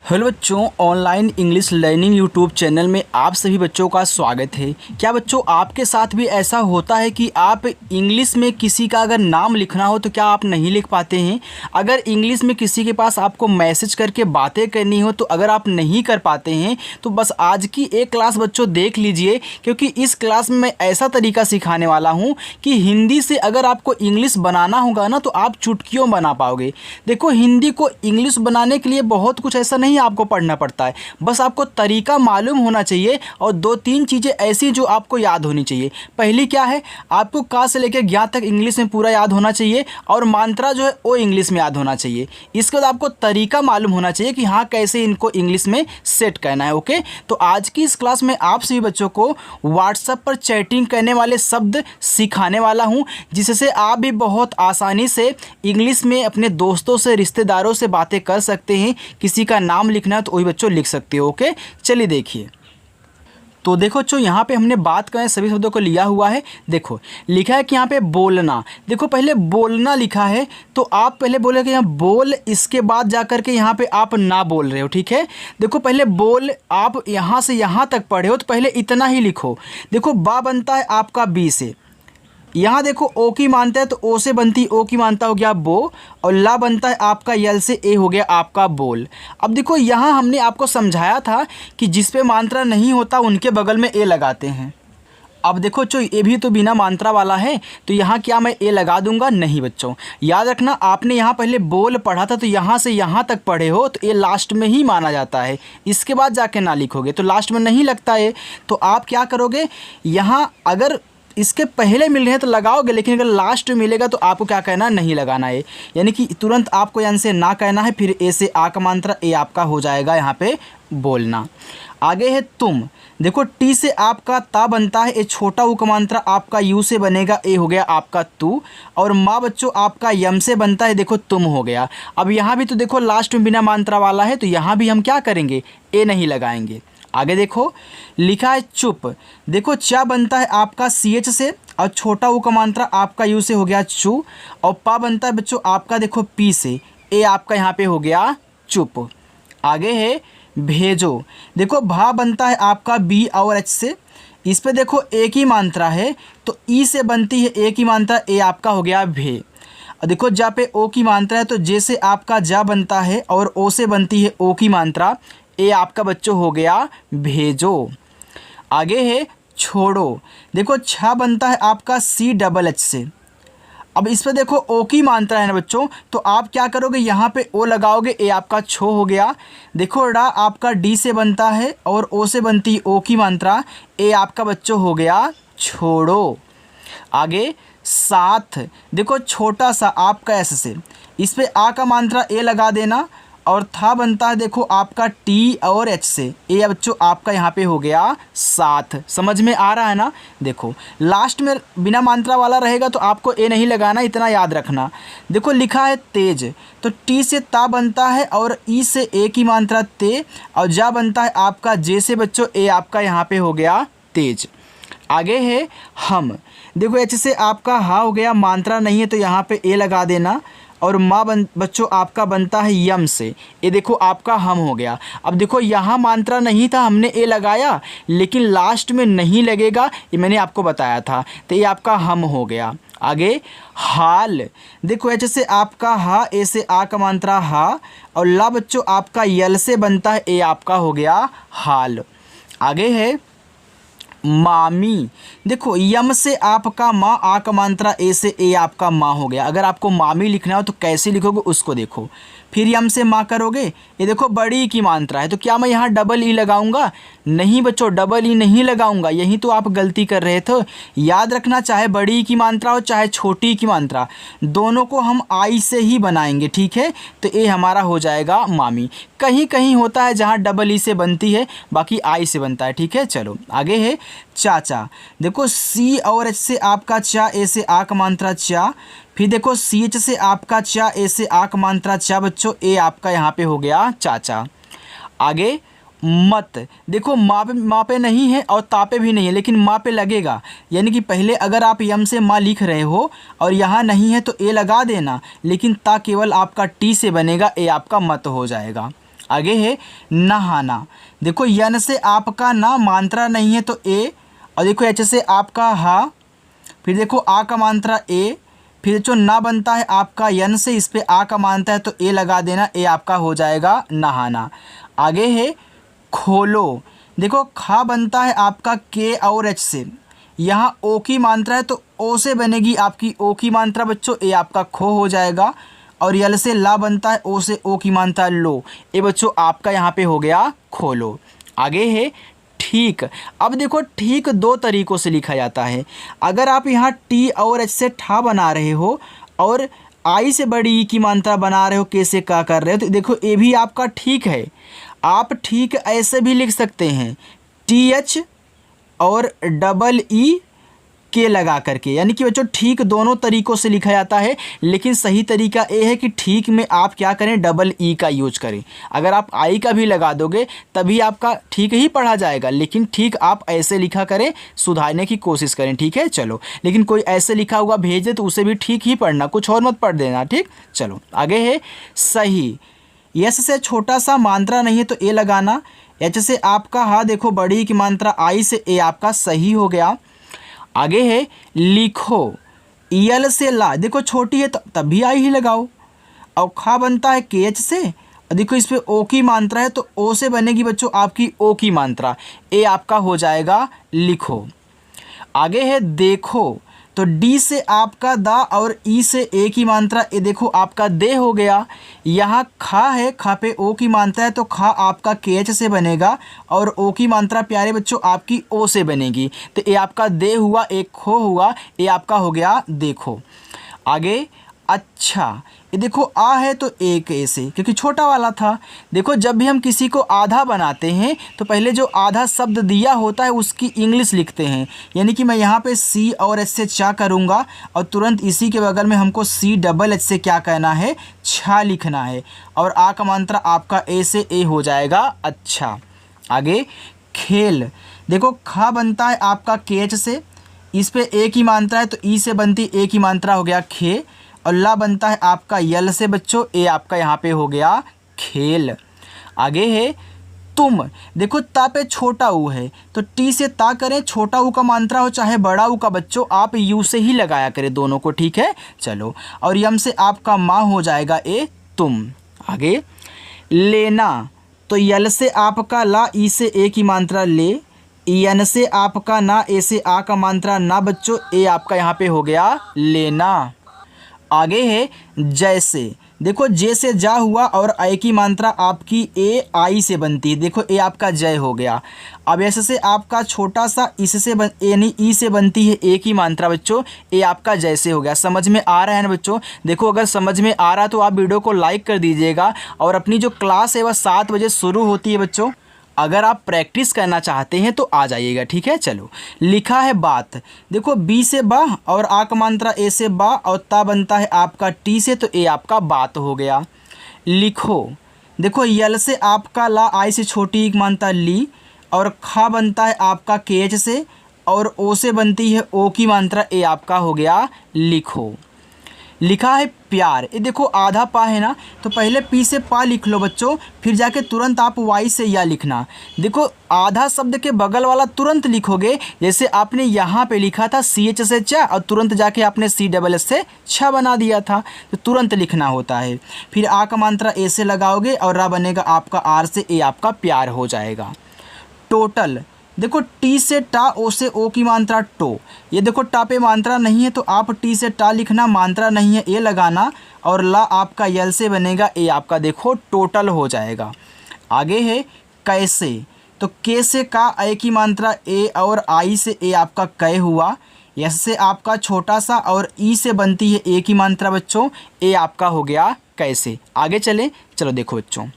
Hello बच्चों, online English learning YouTube channel में आप सभी बच्चों का स्वागत है। क्या बच्चों आपके साथ भी ऐसा होता है कि आप इंग्लिश में किसी का अगर नाम लिखना हो तो क्या आप नहीं लिख पाते हैं? अगर इंग्लिश में किसी के पास आपको मैसेज करके बातें करनी हो तो अगर आप नहीं कर पाते हैं तो बस आज की एक क्लास बच्चों देख लीजिए, क्योंकि इस क्लास में मैं ऐसा तरीका सिखाने वाला हूँ कि हिंदी से अगर आपको इंग्लिश बनाना होगा ना तो आप चुटकियों बना पाओगे। देखो, हिंदी को इंग्लिश बनाने के लिए बहुत कुछ ऐसा नहीं आपको पढ़ना पड़ता है, बस आपको तरीका मालूम होना चाहिए और दो तीन चीज़ें ऐसी जो आपको याद होनी चाहिए। पहली क्या है, आपको का से लेकर ज्ञा तक इंग्लिश में पूरा याद होना चाहिए और मात्रा जो है वो इंग्लिश में याद होना चाहिए। इसके बाद आपको तरीका मालूम होना चाहिए कि हाँ कैसे इनको इंग्लिश में सेट करना है। ओके, तो आज की इस क्लास में आप सभी बच्चों को व्हाट्सएप पर चैटिंग करने वाले शब्द सिखाने वाला हूँ, जिससे आप भी बहुत आसानी से इंग्लिश में अपने दोस्तों से, रिश्तेदारों से बातें कर सकते हैं। किसी का नाम लिखना है तो वही बच्चों लिख सकते हो। ओके, चलिए देखिए। तो देखो बच्चों, यहाँ पे हमने बात करें सभी शब्दों को लिया हुआ है। देखो लिखा है कि यहाँ पे बोलना। देखो पहले बोलना लिखा है तो आप पहले बोले कि यहाँ बोल, इसके बाद जा कर के यहाँ पे आप ना बोल रहे हो। ठीक है, देखो पहले बोल, आप यहाँ से यहाँ तक पढ़े हो तो पहले इतना ही लिखो। देखो बा बनता है आपका बी से, यहाँ देखो ओ की मानता है तो ओ से बनती ओ की मानता हो गया बो, और ला बनता है आपका यल से ए हो गया आपका बोल। अब देखो यहाँ हमने आपको समझाया था कि जिस पे मात्रा नहीं होता उनके बगल में ए लगाते हैं। अब देखो बच्चों, ये भी तो बिना मात्रा वाला है तो यहाँ क्या मैं ए लगा दूंगा? नहीं बच्चों, याद रखना आपने यहाँ पहले बोल पढ़ा था तो यहाँ से यहाँ तक पढ़े हो तो ये लास्ट में ही माना जाता है। इसके बाद जाके ना लिखोगे तो लास्ट में नहीं लगता है। तो आप क्या करोगे, यहाँ अगर इसके पहले मिल रहे हैं तो लगाओगे, लेकिन अगर लास्ट में मिलेगा तो आपको क्या कहना, नहीं लगाना है। यानी कि तुरंत आपको यहाँ से ना कहना है, फिर ए से आ का मात्रा ए आपका हो जाएगा यहाँ पे बोलना। आगे है तुम। देखो टी से आपका ता बनता है, ए छोटा ऊ का मात्रा आपका यू से बनेगा, ए हो गया आपका तू, और माँ बच्चों आपका यम से बनता है, देखो तुम हो गया। अब यहाँ भी तो देखो लास्ट में बिना मात्रा वाला है तो यहाँ भी हम क्या करेंगे, ए नहीं लगाएंगे। आगे देखो लिखा है चुप। देखो चा बनता है आपका सी एच से और छोटा ऊ का मात्रा आपका यू से हो गया चू, और पा बनता है बच्चों आपका देखो पी से, ए आपका यहाँ पे हो गया चुप। आगे है भेजो। देखो भा बनता है आपका बी और एच से, इस पे देखो एक ही मात्रा है तो ई से बनती है एक ही मात्रा, ए आपका हो गया भे। और देखो जा पे ओ की मात्रा है तो जे से आपका जा बनता है और ओ से बनती है ओ की मात्रा, ए आपका बच्चों हो गया भेजो। आगे है छोड़ो। देखो छा बनता है आपका सी डबल एच से, अब इस पर देखो ओ की मात्रा है ना बच्चों, तो आप क्या करोगे, यहाँ पे ओ लगाओगे, ए आपका छो हो गया। देखो ड़ा आपका डी से बनता है और ओ से बनती है ओ की मात्रा, ए आपका बच्चों हो गया छोड़ो। आगे साथ। देखो छोटा सा आपका एस से, इस पे आ का मात्रा ए लगा देना, और था बनता है देखो आपका टी और एच से, ए बच्चों आपका यहाँ पे हो गया साथ। समझ में आ रहा है ना? देखो लास्ट में बिना मात्रा वाला रहेगा तो आपको ए नहीं लगाना, इतना याद रखना। देखो लिखा है तेज, तो टी से ता बनता है और ई से ए की मात्रा ते, और जा बनता है आपका जे से बच्चों, ए आपका यहाँ पे हो गया तेज। आगे है हम। देखो एच से आपका हा हो गया, मात्रा नहीं है तो यहाँ पे ए लगा देना, और माँ बच्चों आपका बनता है यम से, ये देखो आपका हम हो गया। अब देखो यहाँ मात्रा नहीं था, हमने ए लगाया, लेकिन लास्ट में नहीं लगेगा, ये मैंने आपको बताया था, तो ये आपका हम हो गया। आगे हाल। देखो एच से आपका हा, ए से आ का मात्रा हा, और ला बच्चों आपका यल से बनता है, ए आपका हो गया हाल। आगे है मामी। देखो यम से आपका माँ, आ का मात्रा ए से, ए आपका माँ हो गया। अगर आपको मामी लिखना हो तो कैसे लिखोगे उसको देखो। फिर यम से माँ करोगे, ये देखो बड़ी की मात्रा है तो क्या मैं यहाँ डबल ई लगाऊंगा? नहीं बच्चों, डबल ई नहीं लगाऊंगा, यही तो आप गलती कर रहे थे। याद रखना, चाहे बड़ी की मात्रा हो चाहे छोटी की मात्रा, दोनों को हम आई से ही बनाएंगे। ठीक है, तो ये हमारा हो जाएगा मामी। कहीं कहीं होता है जहाँ डबल ई से बनती है, बाकी आई से बनता है। ठीक है, चलो आगे है चाचा। देखो सी और एच से आपका चा, ए से आ का मात्रा चा, फिर देखो सी एच से आपका चा, ए से आ का मात्रा चा बच्चों, ए आपका यहाँ पे हो गया चाचा। आगे मत। देखो माँ पे नहीं है और ता पे भी नहीं है, लेकिन माँ पे लगेगा, यानी कि पहले अगर आप यम से माँ लिख रहे हो और यहाँ नहीं है तो ए लगा देना, लेकिन ता केवल आपका टी से बनेगा, ए आपका मत हो जाएगा। आगे है नहाना। देखो यन से आपका ना मात्रा नहीं है तो ए, और देखो एच से आपका हा, फिर देखो आ का मात्रा ए, फिर जो ना बनता है आपका यन से, इस पे आ का मानता है तो ए लगा देना, ए आपका हो जाएगा नहाना। आगे है खोलो। देखो खा बनता है आपका के और एच से, यहाँ ओ की मात्रा है तो ओ से बनेगी आपकी ओ की मात्रा बच्चों, ए आपका खो हो जाएगा। और यल से ला बनता है, ओ से ओ की मात्रा लो, ये बच्चों आपका यहाँ पे हो गया खोलो। आगे है ठीक। अब देखो ठीक दो तरीक़ों से लिखा जाता है। अगर आप यहाँ टी और एच से ठा बना रहे हो और आई से बड़ी ई की मात्रा बना रहे हो, कैसे क्या कर रहे हो, तो देखो ये भी आपका ठीक है। आप ठीक ऐसे भी लिख सकते हैं, टी एच और डबल ई के लगा करके, यानी कि बच्चों ठीक दोनों तरीक़ों से लिखा जाता है, लेकिन सही तरीका ये है कि ठीक में आप क्या करें, डबल ई का यूज करें। अगर आप आई का भी लगा दोगे तभी आपका ठीक ही पढ़ा जाएगा, लेकिन ठीक आप ऐसे लिखा करें, सुधारने की कोशिश करें, ठीक है। चलो, लेकिन कोई ऐसे लिखा हुआ भेज दे तो उसे भी ठीक ही पढ़ना, कुछ और मत पढ़ देना, ठीक। चलो आगे है सही। यस से छोटा सा मात्रा नहीं है तो ए लगाना। एच से आपका हा, देखो बड़ी की मात्रा आई से, ए आपका सही हो गया। आगे है लिखो। यल से ला, देखो छोटी है तो तभी आई ही लगाओ। और खा बनता है के एच से, और देखो इस पे ओ की मात्रा है तो ओ से बनेगी बच्चों आपकी ओ की मात्रा, ए आपका हो जाएगा लिखो। आगे है देखो। तो डी से आपका दा और ई से ए की मात्रा, ए देखो आपका दे हो गया। यहाँ खा है, खा पे ओ की मात्रा है तो खा आपका के एच से बनेगा, और ओ की मात्रा प्यारे बच्चों आपकी ओ से बनेगी, तो ये आपका दे हुआ, एक खो हुआ, ये आपका हो गया देखो। आगे अच्छा। ये देखो आ है तो एक ऐसे, क्योंकि छोटा वाला था। देखो जब भी हम किसी को आधा बनाते हैं तो पहले जो आधा शब्द दिया होता है उसकी इंग्लिश लिखते हैं, यानी कि मैं यहाँ पे सी और एच से चा करूँगा और तुरंत इसी के बगल में हमको सी डबल एच से क्या कहना है, छा लिखना है, और आ का मात्रा आपका ए से ए हो जाएगा अच्छा। आगे खेल। देखो खा बनता है आपका के एच से, इस पे ए की मात्रा है तो ई से बनती ए की मात्रा हो गया खे, और ला बनता है आपका यल से बच्चों, ए आपका यहाँ पे हो गया खेल। आगे है तुम। देखो ता पे छोटा ऊ है तो टी से ता करें, छोटा ऊ का मात्रा हो चाहे बड़ा ऊ का बच्चों, आप यू से ही लगाया करें दोनों को, ठीक है। चलो, और यम से आपका माँ हो जाएगा ए तुम। आगे लेना। तो यल से आपका ला, ई से ए की मात्रा ले, यन से आपका ना, ए से आ का मात्रा ना बच्चों, ए आपका यहाँ पे हो गया लेना। आगे है जैसे। देखो जे से जा हुआ और आई की मात्रा आपकी ए आई से बनती है, देखो ए आपका जय हो गया। अब ऐसे से आपका छोटा सा इससे यानी ई से बनती है ए की मात्रा बच्चों, ए आपका जैसे हो गया। समझ में आ रहा है ना बच्चों। देखो अगर समझ में आ रहा तो आप वीडियो को लाइक कर दीजिएगा, और अपनी जो क्लास है वह 7 बजे शुरू होती है बच्चों। अगर आप प्रैक्टिस करना चाहते हैं तो आ जाइएगा, ठीक है। चलो, लिखा है बात। देखो बी से बा और आ का मात्रा ए से बा, और ता बनता है आपका टी से, तो ए आपका बात हो गया। लिखो। देखो यल से आपका ला, आई से छोटी एक मात्रा ली, और खा बनता है आपका के एच से, और ओ से बनती है ओ की मात्रा, ए आपका हो गया लिखो। लिखा है प्यार। ये देखो आधा पा है ना, तो पहले पी से पा लिख लो बच्चों, फिर जाके तुरंत आप वाई से या लिखना। देखो आधा शब्द के बगल वाला तुरंत लिखोगे, जैसे आपने यहाँ पे लिखा था सी एच से चा, और तुरंत जाके आपने सी डबल एस से छा बना दिया था, तो तुरंत लिखना होता है। फिर आ का मात्रा ए से लगाओगे और रा बनेगा आपका आर से, ए आपका प्यार हो जाएगा। टोटल। देखो टी से टा, ओ से ओ की मात्रा टो, ये देखो टा पे मात्रा नहीं है तो आप टी से टा लिखना, मात्रा नहीं है ए लगाना, और ला आपका यल से बनेगा, ए आपका देखो टोटल हो जाएगा। आगे है कैसे। तो के से का, ए की मात्रा ए, और आई से ए आपका कै हुआ। यस से आपका छोटा सा, और ई से बनती है ए की मात्रा बच्चों, ए आपका हो गया कैसे। आगे चले, चलो देखो बच्चों,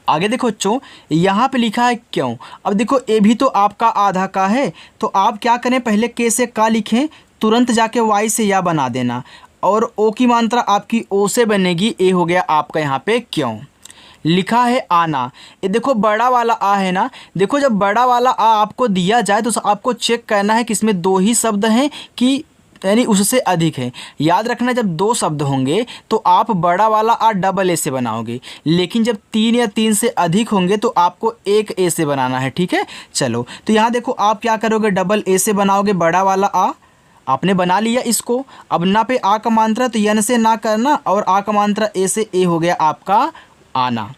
आगे देखो बच्चों, यहाँ पे लिखा है क्यों। अब देखो ए भी तो आपका आधा का है, तो आप क्या करें, पहले के से का लिखें, तुरंत जाके वाई से या बना देना, और ओ की मात्रा आपकी ओ से बनेगी, ए हो गया आपका यहाँ पे क्यों। लिखा है आना। ये देखो बड़ा वाला आ है ना, देखो जब बड़ा वाला आ आपको दिया जाए तो आपको चेक करना है कि इसमें 2 ही शब्द हैं कि यानी उससे अधिक है। याद रखना, जब दो शब्द होंगे तो आप बड़ा वाला आ डबल ए से बनाओगे, लेकिन जब तीन या तीन से अधिक होंगे तो आपको एक ए से बनाना है। ठीक है, चलो तो यहाँ देखो आप क्या करोगे, डबल ए से बनाओगे बड़ा वाला आ, आपने बना लिया इसको। अब ना पे आ का मात्रा तो यन से ना करना, और आ का मात्रा ए से ए हो गया आपका आना।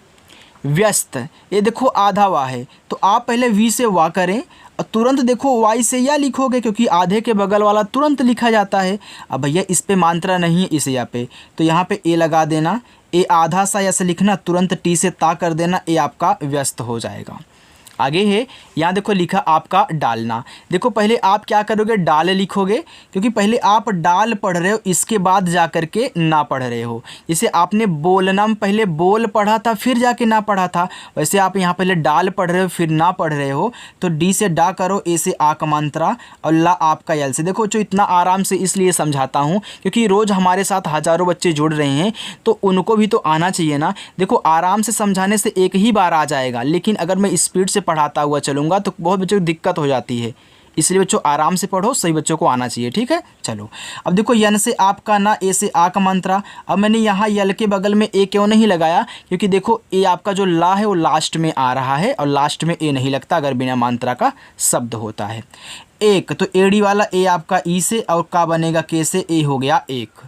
व्यस्त, ये देखो आधा वाह है तो आप पहले वी से वाह करें और तुरंत देखो वाई से या लिखोगे, क्योंकि आधे के बगल वाला तुरंत लिखा जाता है। अब भैया इस पे मात्रा नहीं है इस या पे, तो यहाँ पे ए लगा देना। ए आधा सा या से लिखना, तुरंत टी से ता कर देना, ए आपका व्यस्त हो जाएगा। आगे है, यहाँ देखो लिखा आपका डालना। देखो पहले आप क्या करोगे, डाल लिखोगे, क्योंकि पहले आप डाल पढ़ रहे हो, इसके बाद जा कर के ना पढ़ रहे हो। जैसे आपने बोलना में पहले बोल पढ़ा था फिर जाके ना पढ़ा था, वैसे आप यहाँ पहले डाल पढ़ रहे हो फिर ना पढ़ रहे हो। तो डी से डा करो, ए से आ का मात्रा, और ला आपका यल से। देखो जो इतना आराम से इसलिए समझाता हूँ क्योंकि रोज़ हमारे साथ हज़ारों बच्चे जुड़ रहे हैं, तो उनको भी तो आना चाहिए ना। देखो आराम से समझाने से एक ही बार आ जाएगा, लेकिन अगर मैं स्पीड से पढ़ाता हुआ चलूँगा तो बहुत बच्चों को दिक्कत हो जाती है। इसलिए बच्चों आराम से पढ़ो, सही बच्चों को आना चाहिए। ठीक है, चलो अब देखो यन से आपका ना, ए से आ का मात्रा। अब मैंने यहाँ यल के बगल में ए क्यों नहीं लगाया, क्योंकि देखो ए आपका जो ला है वो लास्ट में आ रहा है, और लास्ट में ए नहीं लगता अगर बिना मात्रा का शब्द होता है। एक तो एड़ी वाला ए आपका ई से, और का बनेगा के से, ए हो गया एक।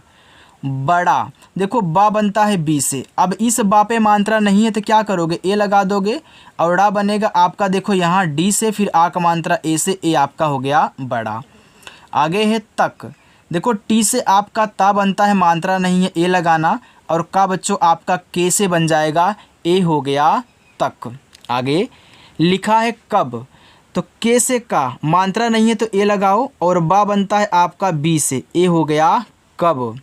बड़ा, देखो बा बनता है बी से। अब इस बा पे मात्रा नहीं है तो क्या करोगे, ए लगा दोगे, और डा बनेगा आपका देखो यहाँ डी से, फिर आ का मात्रा ए से, ए आपका हो गया बड़ा। आगे है तक, देखो टी से आपका ता बनता है, मात्रा नहीं है, ए लगाना, और का बच्चों आपका के से बन जाएगा, ए हो गया तक। आगे लिखा है कब, तो के से का, मात्रा नहीं है तो ए लगाओ, और बा बनता है आपका बी से, ए हो गया कब।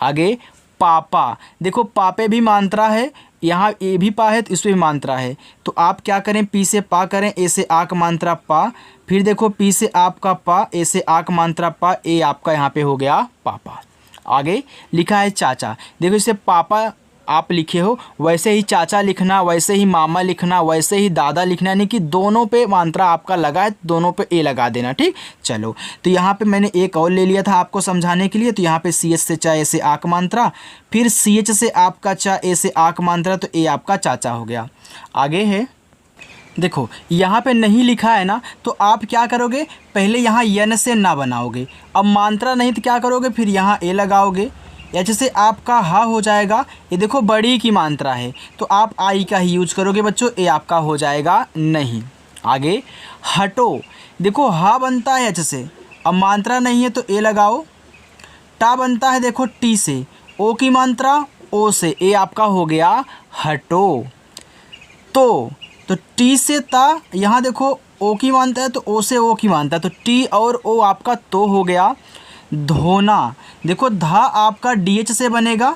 आगे पापा, देखो पापे भी मात्रा है, यहाँ ए भी पा है तो इसमें भी मात्रा है, तो आप क्या करें, पी से पा करें, ए से आ का मात्रा पा, फिर देखो पी से आपका पा, ए से आ का मात्रा पा, ए आपका यहाँ पे हो गया पापा। आगे लिखा है चाचा, देखो इसे पापा आप लिखे हो, वैसे ही चाचा लिखना, वैसे ही मामा लिखना, वैसे ही दादा लिखना, यानी कि दोनों पे मात्रा आपका लगा है, दोनों पे ए लगा देना। ठीक, चलो तो यहाँ पे मैंने एक और ले लिया था आपको समझाने के लिए, तो यहाँ पे सी एच से चा, ए से आ का मात्रा, फिर सी एच से आपका चा, ए से आ का मात्रा, तो ए आपका चाचा हो गया। आगे है, देखो यहाँ पे नहीं लिखा है ना, तो आप क्या करोगे, पहले यहाँ यन से ना बनाओगे, अब मात्रा नहीं तो क्या करोगे, फिर यहाँ ए लगाओगे, या जैसे आपका हा हो जाएगा, ये देखो बड़ी की मात्रा है तो आप आई का ही यूज करोगे बच्चों, ए आपका हो जाएगा नहीं। आगे हटो, देखो हा बनता है एच से, अब मात्रा नहीं है तो ए लगाओ। टा बनता है देखो टी से, ओ की मात्रा ओ से, ए आपका हो गया हटो। तो टी से ता, यहाँ देखो ओ की मात्रा है तो ओ से ओ की मात्रा, तो टी और ओ आपका तो हो गया। धोना, देखो धा आपका डी एच से बनेगा,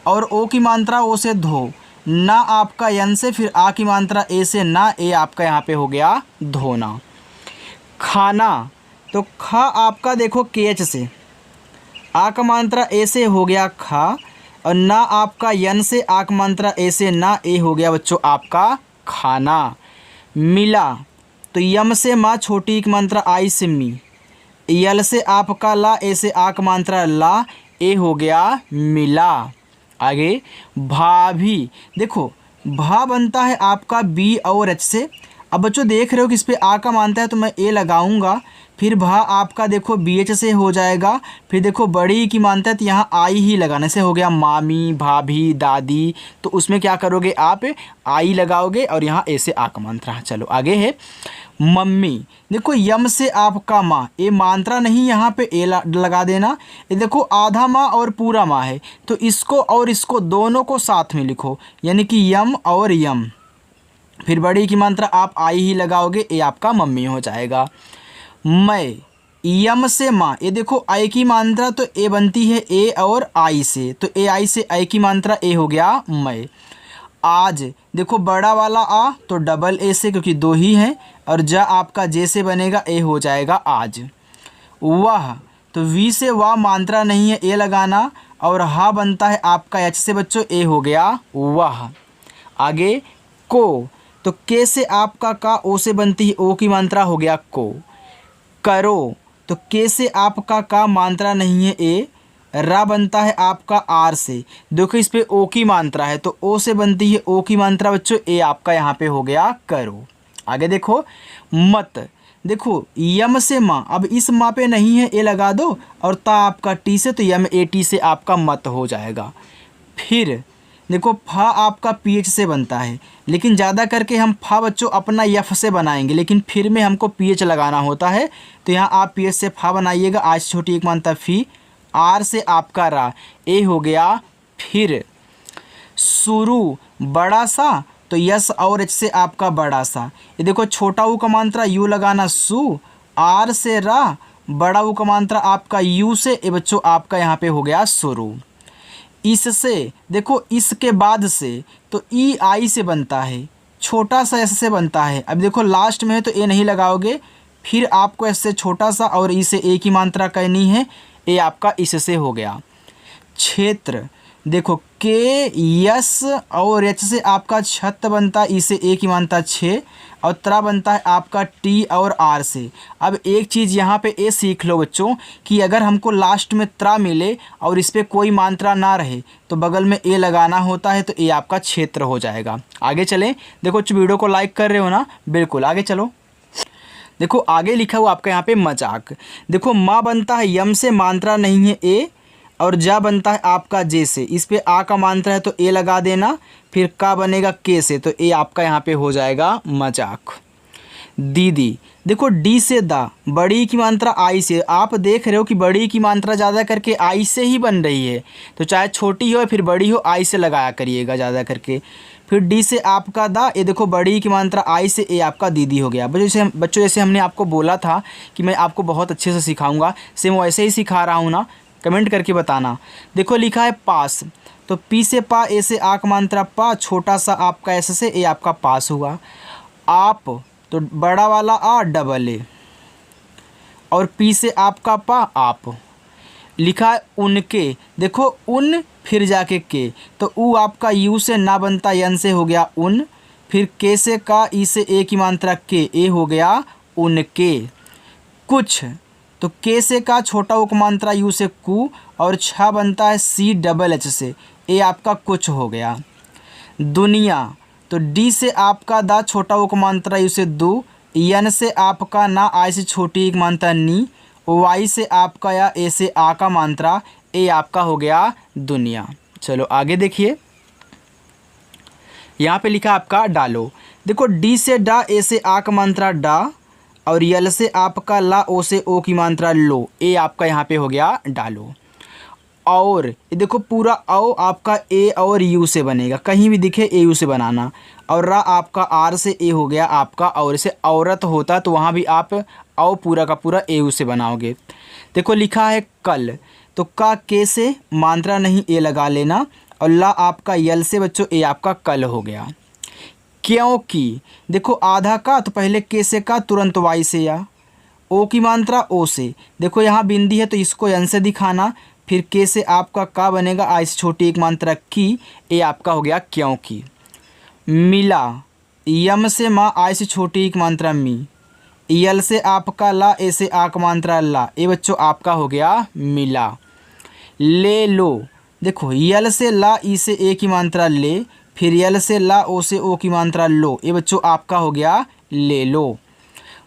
और ओ की मात्रा ओ से धो, ना आपका यन से, फिर आ की मात्रा ए से ना, ए आपका यहाँ पे हो गया धोना। खाना, तो खा आपका देखो के एच से, आ का मात्रा ए से हो गया खा, और ना आपका यन से, आ का मात्रा ए से ना, ए हो गया बच्चों आपका खाना। मिला, तो यम से माँ, छोटी की मात्रा आई से मी, यल से आपका ला, ए से आ का मात्रा ला, ए हो गया मिला। आगे भाभी, देखो भा बनता है आपका बी और एच से। अब बच्चों देख रहे हो कि इस पे आ का मात्रा है तो मैं ए लगाऊंगा, फिर भा आपका देखो बी एच से हो जाएगा, फिर देखो बड़ी की मात्रा है तो यहाँ आई ही लगाने से हो गया मामी, भाभी, दादी, तो उसमें क्या करोगे आप, आई लगाओगे, और यहाँ ए से आ का मात्रा। चलो आगे है मम्मी, देखो यम से आपका माँ, ए मात्रा नहीं, यहाँ पे ए लगा देना। ये देखो आधा माँ और पूरा माँ है, तो इसको और इसको दोनों को साथ में लिखो, यानी कि यम और यम, फिर बड़ी की मात्रा आप आई ही लगाओगे, ए आपका मम्मी हो जाएगा। मैं, यम से माँ, ये देखो आई की मात्रा तो ए बनती है ए और आई से, तो ए आई से आई की मात्रा ए हो गया मैं। आज, देखो बड़ा वाला आ तो डबल ए से, क्योंकि दो ही हैं, और जा आपका जे से बनेगा, ए हो जाएगा आज। वह, तो वी से वाह मात्रा नहीं है, ए लगाना, और हा बनता है आपका एच से बच्चों, ए हो गया वह। आगे को, तो के से आपका का, ओ से बनती है, ओ की मात्रा हो गया को। करो, तो के से आपका का मात्रा नहीं है ए, रा बनता है आपका आर से। देखो इस पे ओ की मात्रा है तो ओ से बनती है ओ की मात्रा बच्चों, ए आपका यहाँ पे हो गया करो। आगे देखो मत, देखो यम से माँ, अब इस माँ पे नहीं है ए लगा दो, और ता आपका टी से, तो यम ए टी से आपका मत हो जाएगा। फिर देखो फा आपका पी एच से बनता है, लेकिन ज़्यादा करके हम फा बच्चों अपना यफ से बनाएंगे, लेकिन फिर में हमको पी एच लगाना होता है, तो यहाँ आप पी एच से फा बनाइएगा। आज से छोटी एक मानता फी, आर से आपका रा, ए हो गया। फिर शुरू बड़ा सा, तो यस और एच से आपका बड़ा सा। ये देखो छोटा ऊ का मात्रा यू लगाना सु, आर से रा, बड़ा ऊ का मात्रा आपका यू से, ये बच्चों आपका यहाँ पे हो गया शुरू। इससे देखो इसके बाद से तो ई आई से बनता है, छोटा सा एस से बनता है। अब देखो लास्ट में है तो ए नहीं लगाओगे, फिर आपको एस से छोटा सा और ई से ए की मात्रा करनी है, ए आपका इससे हो गया। क्षेत्र देखो के यस और एच से आपका छत बनता है, ई से ए की मात्रा 6, और त्रा बनता है आपका टी और आर से। अब एक चीज़ यहाँ पे ए सीख लो बच्चों कि अगर हमको लास्ट में त्रा मिले और इस पर कोई मात्रा ना रहे तो बगल में ए लगाना होता है, तो ए आपका क्षेत्र हो जाएगा। आगे चलें, देखो वीडियो को लाइक कर रहे हो ना, बिल्कुल आगे चलो। देखो आगे लिखा हुआ आपका यहाँ पे मजाक, देखो माँ बनता है यम से, मात्रा नहीं है ए, और जा बनता है आपका जे से, इस पे आ का मात्रा है तो ए लगा देना, फिर का बनेगा के से, तो ए आपका यहाँ पे हो जाएगा मजाक। दीदी देखो डी से दा, बड़ी की मात्रा आई से, आप देख रहे हो कि बड़ी की मात्रा ज़्यादा करके आई से ही बन रही है, तो चाहे छोटी हो या फिर बड़ी हो आई से लगाया करिएगा ज़्यादा करके। फिर डी से आपका दा, ये देखो बड़ी की मात्रा आई से, ए आपका दीदी हो गया। बच्चों जैसे हमने आपको बोला था कि मैं आपको बहुत अच्छे से सिखाऊंगा, सेम वैसे ही सिखा रहा हूँ ना, कमेंट करके बताना। देखो लिखा है पास, तो पी से पा, ए से आ का मात्रा पा, छोटा सा आपका एस से, ए आपका पास हुआ। आप तो बड़ा वाला आ डबल ए, और पी से आपका पा आप। लिखा है उनके, देखो उन फिर जाके के, तो ऊ आपका यू से ना बनता, यन से हो गया उन, फिर के से का, ई से ए की मात्रा के, ए हो गया उनके। कुछ तो के से का, छोटा उपमात्रा यू से कु, और छा बनता है सी डबल एच से, ए आपका कुछ हो गया। दुनिया तो डी से आपका दा, छोटा उपमात्रा यू से दू, यन से आपका ना, आई से छोटी एक मात्रा नी, वाई से आपका या, ए से आ का मात्रा, ए आपका हो गया दुनिया। चलो आगे देखिए, यहाँ पे लिखा आपका डालो, देखो डी से डा, ए से आ का मात्रा डा, और यल से आपका ला, ओ से ओ की मात्रा लो, ए आपका यहाँ पे हो गया डालो। और ये देखो पूरा औ आपका ए और यू से बनेगा, कहीं भी दिखे ए यू से बनाना, और रा आपका आर से, ए हो गया आपका और से औरत होता, तो वहाँ भी आप औ पूरा का पूरा ए यू से बनाओगे। देखो लिखा है कल, तो का के से, मात्रा नहीं ए लगा लेना, और ला आपका यल से बच्चों, ए आपका कल हो गया। क्योंकि देखो आधा का, तो पहले के से का, तुरंत वाई से या, ओ की मात्रा ओ से, देखो यहाँ बिंदी है तो इसको एन से दिखाना, फिर के से आपका का बनेगा, आई से छोटी एक मात्रा की, ए आपका हो गया क्योंकि। मिला यम से माँ, आई से छोटी एक मात्रा मी, यल से आपका ला, ए से आ का मात्रा ला, ए बच्चों आपका हो गया मिला। ले लो, देखो यल से ला, ई से ए की मात्रा ले, फिर यल से ला, ओ से ओ की मात्रा लो, ये बच्चों आपका हो गया ले लो।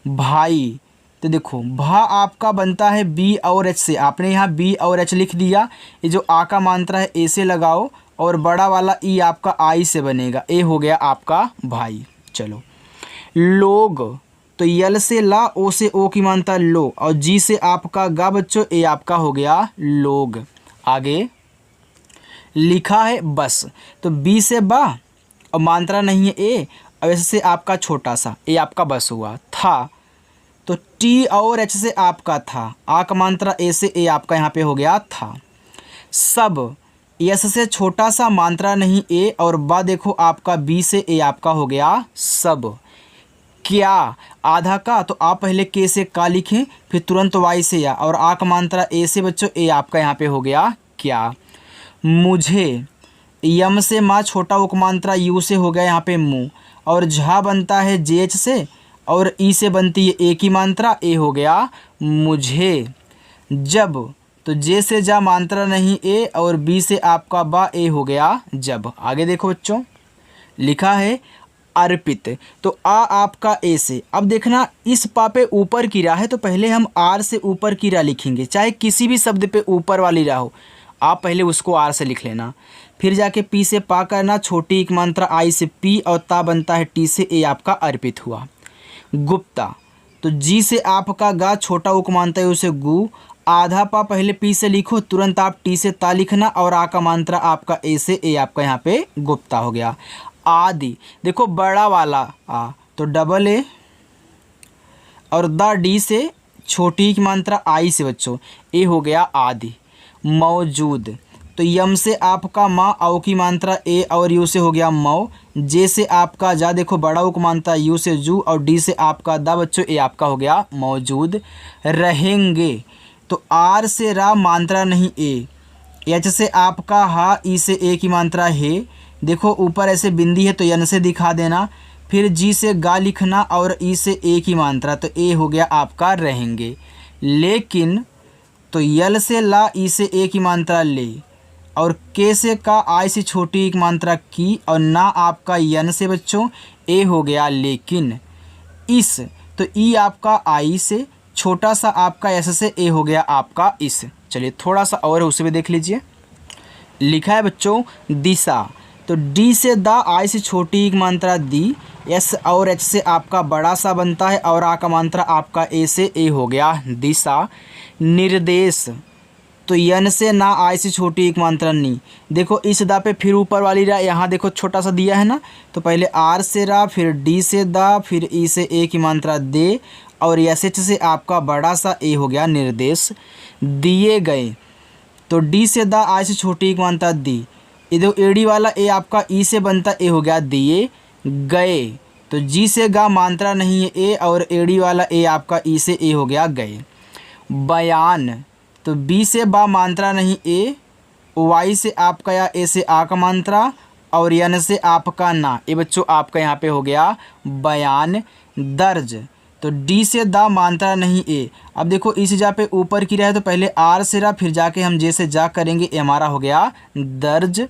भाई तो देखो भा आपका बनता है बी और एच से, आपने यहाँ बी और एच लिख दिया, ये जो आ का मात्रा है ए से लगाओ, और बड़ा वाला ई आपका आई से बनेगा, ए हो गया आपका भाई। चलो लोग, तो यल से ला, ओ से ओ की मात्रा लो, और जी से आपका गा बच्चों, ए आपका हो गया लोग। आगे लिखा है बस, तो बी से बा, और मात्रा नहीं है ए, और ऐसे से आपका छोटा सा, ए आपका बस हुआ। था तो टी और एच से आपका था, आ का मात्रा ए से, ए आपका यहाँ पे हो गया था। सब यस से छोटा सा, मात्रा नहीं ए, और बा देखो आपका बी से, ए आपका हो गया सब। क्या आधा का, तो आप पहले के से का लिखें, फिर तुरंत वाई से या, और आ का मात्रा ए से बच्चों, ए आपका यहाँ पे हो गया क्या। मुझे यम से माँ, छोटा उपमात्रा यू से हो गया यहाँ पे मुँह, और झा बनता है जे एच से, और ई से बनती है ए की मात्रा, ए हो गया मुझे। जब, तो जे से जा मात्रा नहीं ए, और बी से आपका बा, ए हो गया जब। आगे देखो बच्चों, लिखा है अर्पित, तो आ आपका ए से। अब देखना इस पा पे ऊपर की रा है, तो पहले हम आर से ऊपर की रा लिखेंगे। चाहे किसी भी शब्द पे ऊपर वाली रा हो, आप पहले उसको आर से लिख लेना, फिर जाके पी से पा करना, छोटी एक मात्रा आई से पी, और ता बनता है टी से, ए आपका अर्पित हुआ। गुप्ता, तो जी से आपका गा, छोटा उक मानता है उसे गु, आधा पा पहले पी से लिखो, तुरंत आप टी से ता लिखना, और आ का मात्रा आपका ए से, ए आपका यहाँ पे गुप्ता हो गया। आदि, देखो बड़ा वाला आ तो डबल ए, और द डी से छोटी की मात्रा आई से बच्चों, ए हो गया आदि। मौजूद, तो यम से आपका माँ, औ की मात्रा ए, और यू से हो गया मौ। जे से आपका जा, देखो बड़ा उक मात्रा यू से जू, और डी से आपका दा बच्चों, ए आपका हो गया मौजूद। रहेंगे, तो आर से रा मात्रा नहीं ए, एच से आपका हा, ई से ए की मात्रा है, देखो ऊपर ऐसे बिंदी है तो यन से दिखा देना, फिर जी से गा लिखना, और ई से ए की मात्रा, तो ए हो गया आपका रहेंगे। लेकिन, तो यल से ला, ई से ए की मात्रा ले, और के से का, आई से छोटी एक मात्रा की, और ना आपका यन से बच्चों, ए हो गया लेकिन। इस, तो ई आपका आई से, छोटा सा आपका एस से, ए हो गया आपका इस। चलिए थोड़ा सा और है उसे भी देख लीजिए। लिखा है बच्चों दिशा, तो डी से दा, आई से छोटी एक मात्रा दी, एस और एच से आपका बड़ा सा बनता है, और आ का मात्रा आपका ए से, ए हो गया दिशा। निर्देश, तो यन से ना, आई से छोटी एक मात्रा नी, देखो इस दा पे फिर ऊपर वाली रा, यहाँ देखो छोटा सा दिया है ना, तो पहले आर से रा, फिर डी से दा, फिर ई से ए की मात्रा दे, और एस एच से आपका बड़ा सा, ए हो गया निर्देश। दिए गए, तो डी से दा, आई से छोटी एक मात्रा दी, इधर एडी वाला ए आपका ई से बनता, ए हो गया दिए गए। तो जी से गा मात्रा नहीं है ए, और एडी वाला ए आपका ई से, ए हो गया गए। बयान, तो बी से बा मात्रा नहीं ए, वाई से आपका या ए से आ का मात्रा, और यन से आपका ना, ये बच्चों आपका यहाँ पे हो गया बयान। दर्ज, तो डी से दा मात्रा नहीं ए, अब देखो इस जा पे ऊपर की रहे, तो पहले आर से रा, फिर जाके हम जे से जा करेंगे, ए हमारा हो गया दर्ज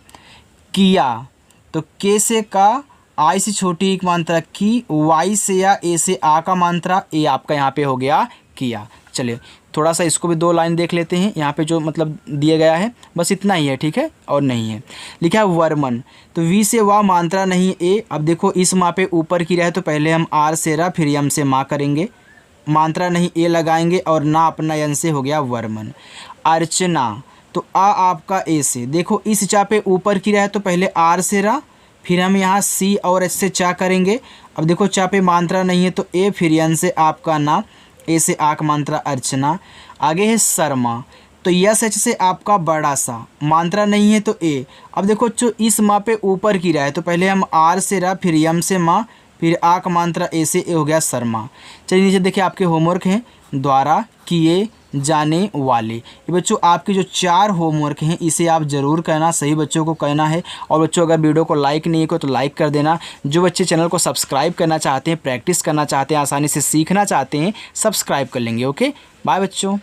किया। तो के से का, आई से छोटी एक मात्रा की, वाई से या ए से आ का मात्रा, ए आपका यहाँ पे हो गया किया। चलिए थोड़ा सा इसको भी दो लाइन देख लेते हैं, यहाँ पे जो मतलब दिया गया है बस इतना ही है, ठीक है, और नहीं है। लिखा है वर्मन, तो वी से वा मात्रा नहीं ए, अब देखो इस माँ पे ऊपर की रहे, तो पहले हम आर से रा, फिर यम से माँ करेंगे, मात्रा नहीं ए लगाएंगे, और ना अपना यन से हो गया वर्मन। अर्चना, तो आ आपका ए से, देखो इस चा पे ऊपर की रहे, तो पहले आर से रा, फिर हम यहाँ सी और एच से चा करेंगे, अब देखो चा पे मात्रा नहीं है तो ए, फिर यन से आपका ना, ए से आक मात्रा अर्चना। आगे है शर्मा, तो यस एच से आपका बड़ा सा, मात्रा नहीं है तो ए, अब देखो जो इस माँ पे ऊपर की रहा है, तो पहले हम आर से रा, फिर यम से माँ, फिर आक मात्रा ए से, ए हो गया शर्मा। चलिए नीचे देखिए आपके होमवर्क हैं, द्वारा किए जाने वाले। ये बच्चों आपके जो 4 होमवर्क हैं इसे आप ज़रूर करना, सही बच्चों को कहना है। और बच्चों अगर वीडियो को लाइक नहीं किया तो लाइक कर देना। जो बच्चे चैनल को सब्सक्राइब करना चाहते हैं, प्रैक्टिस करना चाहते हैं, आसानी से सीखना चाहते हैं, सब्सक्राइब कर लेंगे। ओके, बाय बच्चों।